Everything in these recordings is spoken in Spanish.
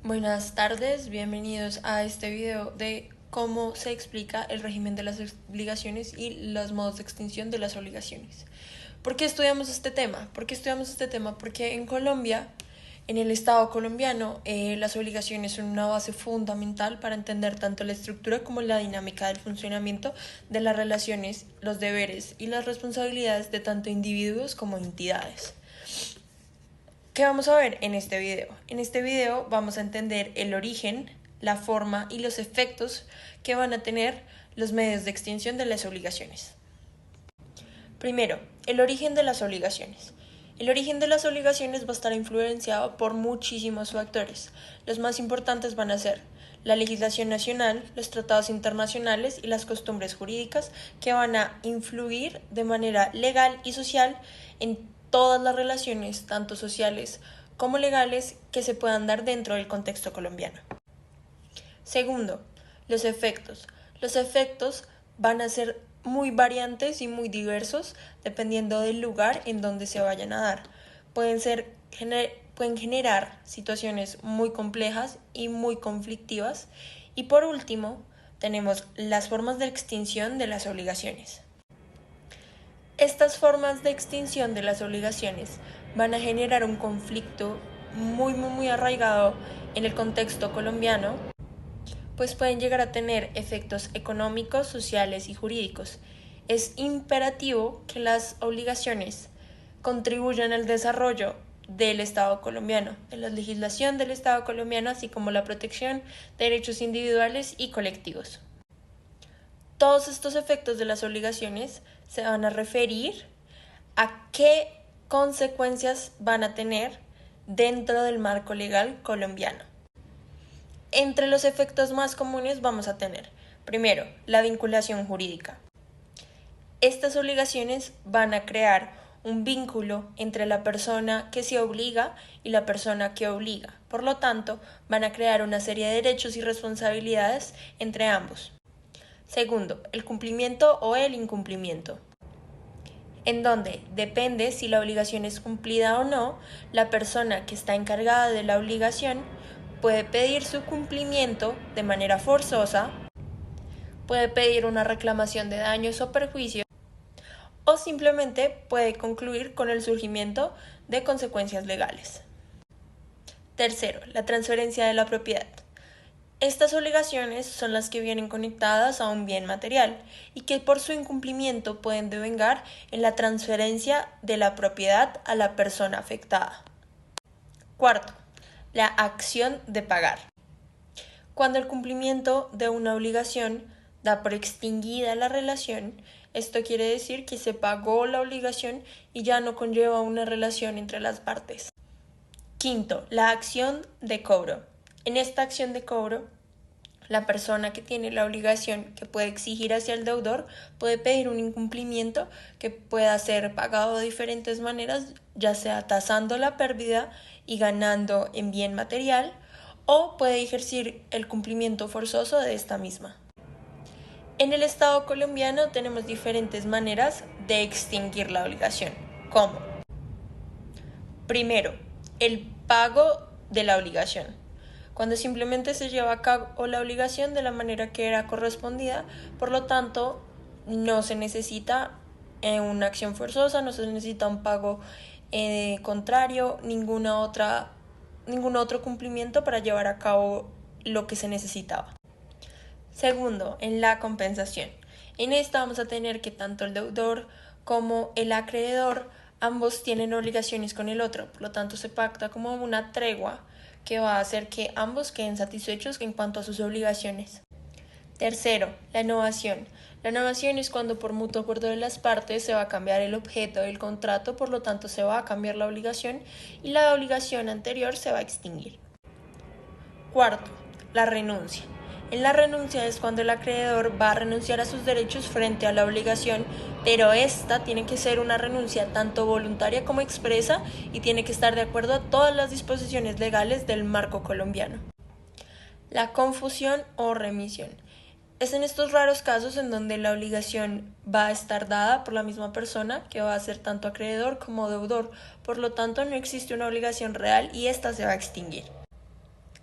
Buenas tardes, bienvenidos a este video de cómo se explica el régimen de las obligaciones y los modos de extinción de las obligaciones. ¿Por qué estudiamos este tema? Porque en Colombia, en el Estado colombiano, las obligaciones son una base fundamental para entender tanto la estructura como la dinámica del funcionamiento de las relaciones, los deberes y las responsabilidades de tanto individuos como entidades. ¿Qué vamos a ver en este video? En este video vamos a entender el origen, la forma y los efectos que van a tener los medios de extinción de las obligaciones. Primero, el origen de las obligaciones. El origen de las obligaciones va a estar influenciado por muchísimos factores. Los más importantes van a ser la legislación nacional, los tratados internacionales y las costumbres jurídicas que van a influir de manera legal y social en todas las relaciones, tanto sociales como legales, que se puedan dar dentro del contexto colombiano. Segundo, los efectos. Los efectos van a ser muy variantes y muy diversos dependiendo del lugar en donde se vayan a dar. Pueden generar situaciones muy complejas y muy conflictivas. Y por último, tenemos las formas de extinción de las obligaciones. Estas formas de extinción de las obligaciones van a generar un conflicto muy arraigado en el contexto colombiano, pues pueden llegar a tener efectos económicos, sociales y jurídicos. Es imperativo que las obligaciones contribuyan al desarrollo del Estado colombiano, de la legislación del Estado colombiano, así como la protección de derechos individuales y colectivos. Todos estos efectos de las obligaciones se van a referir a qué consecuencias van a tener dentro del marco legal colombiano. Entre los efectos más comunes vamos a tener, primero, la vinculación jurídica. Estas obligaciones van a crear un vínculo entre la persona que se obliga y la persona que obliga. Por lo tanto, van a crear una serie de derechos y responsabilidades entre ambos. Segundo, el cumplimiento o el incumplimiento, en donde depende si la obligación es cumplida o no, la persona que está encargada de la obligación puede pedir su cumplimiento de manera forzosa, puede pedir una reclamación de daños o perjuicios, o simplemente puede concluir con el surgimiento de consecuencias legales. Tercero, la transferencia de la propiedad. Estas obligaciones son las que vienen conectadas a un bien material y que por su incumplimiento pueden devengar en la transferencia de la propiedad a la persona afectada. Cuarto, la acción de pagar. Cuando el cumplimiento de una obligación da por extinguida la relación, esto quiere decir que se pagó la obligación y ya no conlleva una relación entre las partes. Quinto, la acción de cobro. En esta acción de cobro, la persona que tiene la obligación que puede exigir hacia el deudor puede pedir un incumplimiento que pueda ser pagado de diferentes maneras, ya sea tasando la pérdida y ganando en bien material, o puede ejercer el cumplimiento forzoso de esta misma. En el Estado colombiano tenemos diferentes maneras de extinguir la obligación. ¿Cómo? Primero, el pago de la obligación. Cuando simplemente se lleva a cabo la obligación de la manera que era correspondida, por lo tanto, no se necesita una acción forzosa, no se necesita un pago contrario, ningún otro cumplimiento para llevar a cabo lo que se necesitaba. Segundo, en la compensación. En esta vamos a tener que tanto el deudor como el acreedor ambos tienen obligaciones con el otro, por lo tanto se pacta como una tregua que va a hacer que ambos queden satisfechos en cuanto a sus obligaciones. Tercero, la innovación. La innovación es cuando por mutuo acuerdo de las partes se va a cambiar el objeto del contrato, por lo tanto se va a cambiar la obligación y la obligación anterior se va a extinguir. Cuarto, la renuncia. En la renuncia es cuando el acreedor va a renunciar a sus derechos frente a la obligación, pero esta tiene que ser una renuncia tanto voluntaria como expresa y tiene que estar de acuerdo a todas las disposiciones legales del marco colombiano. La confusión o remisión. Es en estos raros casos en donde la obligación va a estar dada por la misma persona, que va a ser tanto acreedor como deudor, por lo tanto no existe una obligación real y esta se va a extinguir.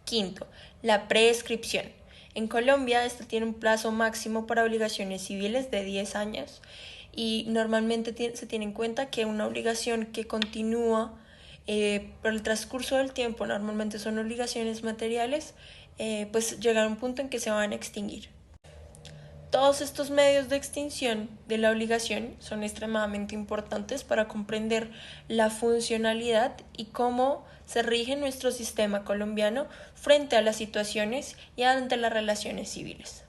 Quinto, la prescripción. En Colombia, esta tiene un plazo máximo para obligaciones civiles de 10 años y normalmente se tiene en cuenta que una obligación que continúa por el transcurso del tiempo, normalmente son obligaciones materiales, pues llega a un punto en que se van a extinguir. Todos estos medios de extinción de la obligación son extremadamente importantes para comprender la funcionalidad y cómo se rige nuestro sistema colombiano frente a las situaciones y ante las relaciones civiles.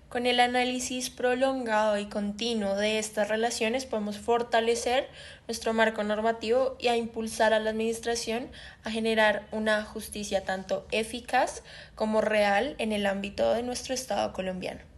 Con el análisis prolongado y continuo de estas relaciones podemos fortalecer nuestro marco normativo y a impulsar a la administración a generar una justicia tanto eficaz como real en el ámbito de nuestro Estado colombiano.